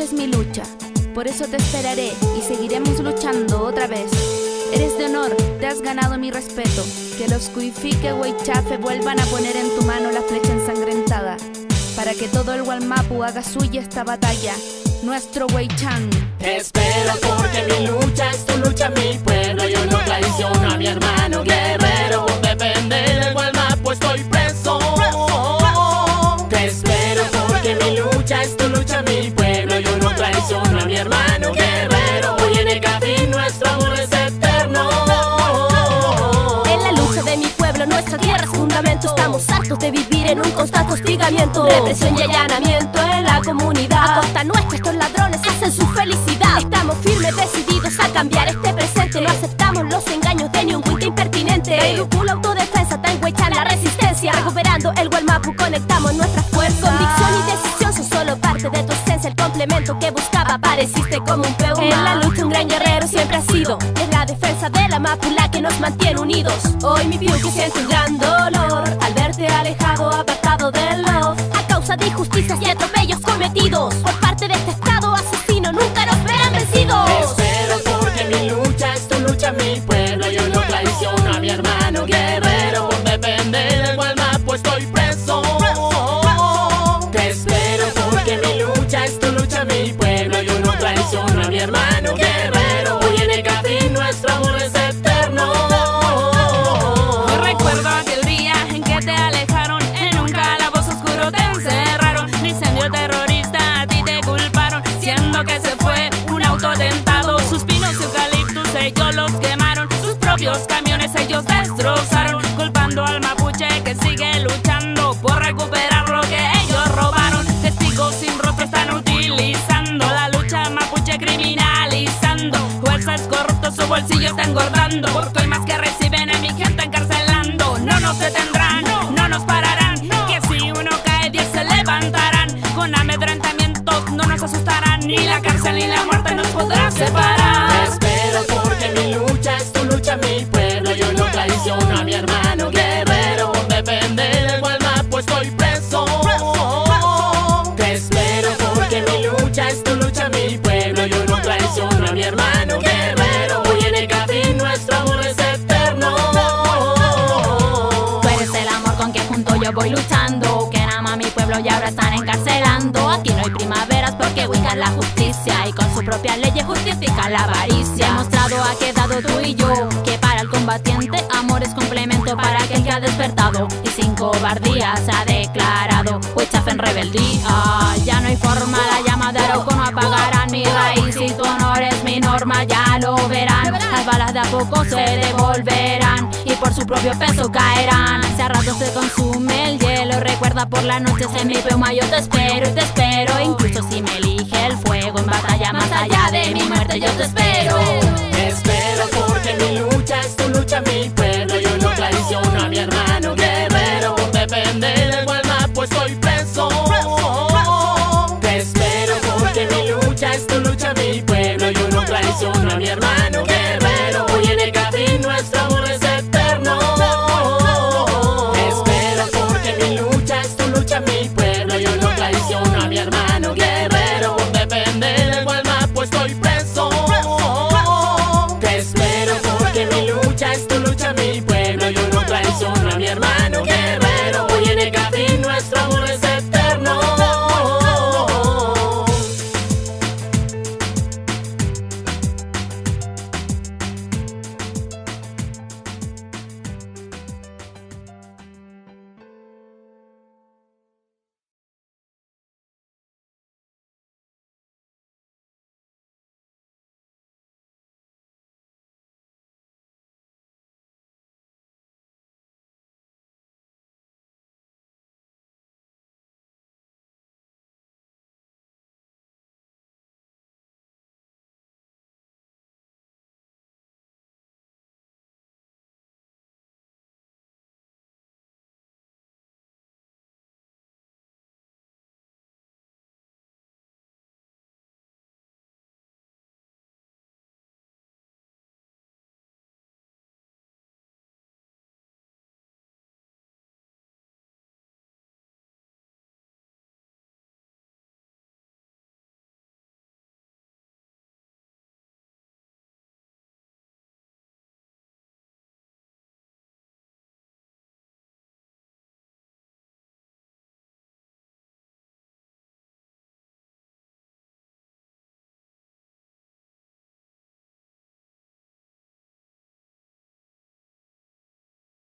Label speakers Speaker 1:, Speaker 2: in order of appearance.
Speaker 1: lucha es mi lucha, por eso te esperaré y seguiremos luchando otra vez. Eres de honor, te has ganado mi respeto. Que los Cuifique Huaychafe vuelvan a poner en tu mano la flecha ensangrentada, para que todo el Wallmapu haga suya esta batalla, nuestro Huaychán.
Speaker 2: Te espero porque mi lucha es tu lucha, mi pueblo. Yo no traiciono a mi hermano guerrero. Por defender el Wallmapu estoy preso. Te espero porque mi lucha es tu lucha, mi pueblo. Yo no traiciono a mi hermano guerrero. Hoy en el Café nuestro amor es eterno.
Speaker 3: En la lucha de mi pueblo, nuestra tierra es fundamento. Estamos hartos de vivir en un constante hostigamiento, represión y allanamiento en la comunidad. A costa nuestra estos ladrones hacen su felicidad. Estamos firmes, decididos a cambiar este presente. No aceptamos los engaños de ni un cuite impertinente. Educula autodefensa, tan Huaychán la resistencia. Recuperando el Wallmapu conectamos nuestras fuerzas. Convicción y decisión son solo parte de tu esencia. El complemento que buscaba apareciste como un peón. En la lucha un gran guerrero siempre ha sido. Es la defensa de la Mapu la que nos mantiene unidos. Hoy mi piu que siente un gran dolor al verte alejado, apartado del love, a causa de injusticias y atropellos cometidos por parte de este estado asesino. Nunca nos verán vencidos.
Speaker 2: Te espero porque mi lucha es tu lucha, mi pueblo. Yo no traiciono a mi hermano guerrero. Por defender el Wallmapu estoy preso. Te espero porque mi lucha es tu lucha, mi pueblo. Yo no traiciono a mi hermano guerrero. Hoy en el Café nuestro amor es eterno.
Speaker 1: Yo recuerdo aquel día en que te alejaron, en un calabozo oscuro te encerraron. De incendio terrorista a ti te culparon, siendo que se fue un auto tentado. Sus pinos y eucaliptus ellos los quemaron, sus propios camiones ellos destrozaron, culpando al mapuche que sigue luchando por recuperar lo que ellos robaron. Testigos sin rostro están utilizando la lucha mapuche, criminalizando. Jueces corruptos su bolsillo está engordando, porque hoy más que reciben a mi gente encarcelando. No nos detendrán, no nos pararán, que si uno cae 10 se levantarán. Con amedrentamientos no nos asustarán, ni la cárcel ni la muerte nos podrá separar.
Speaker 2: Te espero porque mi lucha es tu lucha, mi pueblo. Yo no traiciono a mi hermano guerrero. Por defender el Wallmapu estoy preso. Te espero porque mi lucha es tu lucha, mi pueblo. Yo no traiciono a mi hermano guerrero. Hoy en el Café nuestro amor es eterno.
Speaker 3: Tú eres el amor con que junto yo voy luchando, que ama a mi pueblo y ahora están encarcelando. Aquí no hay primaveras porque buscan la justicia y con su propia ley justifica la avaricia. Demostrado ha quedado tú y yo que para el combatiente amor es complemento para aquel que ha despertado y sin cobardía se ha declarado Huaychafe en rebeldía. Ya no hay forma, la llama de Arauco no apagarán mi raíz y tu honor es mi norma, ya lo verán. Las balas de a poco se devolverán y por su propio peso caerán. Si a rato se consume el hielo, recuerda por la noche en mi peuma yo te espero y te espero. Incluso si me elige el fuego en batalla, más allá de mi muerte yo te espero.
Speaker 2: Te espero porque mi lucha es tu lucha, mi pueblo.